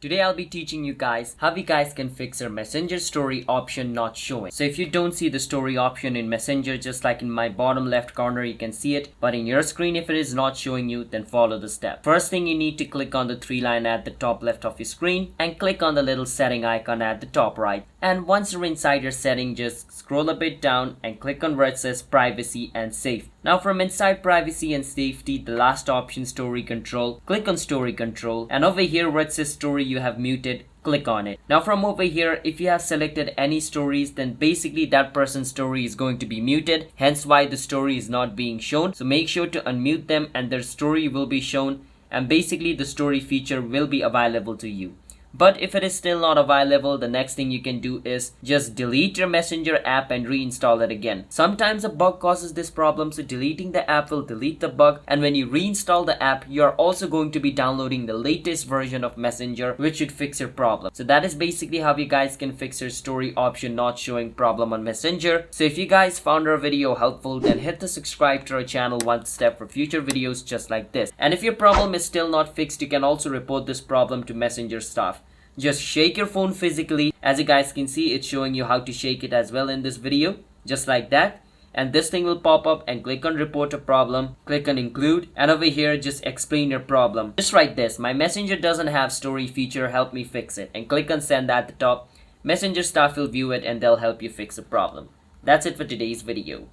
Today I'll be teaching you guys how you guys can fix your Messenger story option not showing. So if you don't see the story option in Messenger, just like in my bottom left corner you can see it, but in your screen if it is not showing you, then follow the step. First thing, you need to click on the three line at the top left of your screen and click on the little setting icon at the top right. And once you're inside your setting, just scroll a bit down and click on where it says privacy and safety. Now from inside privacy and safety, the last option, story control, click on story control, and over here where it says story you have muted, click on it. Now from over here, if you have selected any stories, then basically that person's story is going to be muted, hence why the story is not being shown. So make sure to unmute them and their story will be shown, and basically the story feature will be available to you. But if it is still not available, the next thing you can do is just delete your Messenger app and reinstall it again. Sometimes a bug causes this problem, so deleting the app will delete the bug, and when you reinstall the app, you are also going to be downloading the latest version of Messenger, which should fix your problem. So that is basically how you guys can fix your story option not showing problem on Messenger. So if you guys found our video helpful, then hit the subscribe to our channel one step for future videos just like this. And if your problem is still not fixed, you can also report this problem to Messenger staff. Just shake your phone physically. As you guys can see, it's showing you how to shake it as well in this video, just like that. And this thing will pop up, and click on report a problem, click on include, and over here just explain your problem. Just write this: my Messenger doesn't have story feature, help me fix it, and click on send at the top. Messenger staff will view it and they'll help you fix the problem. That's it for today's video.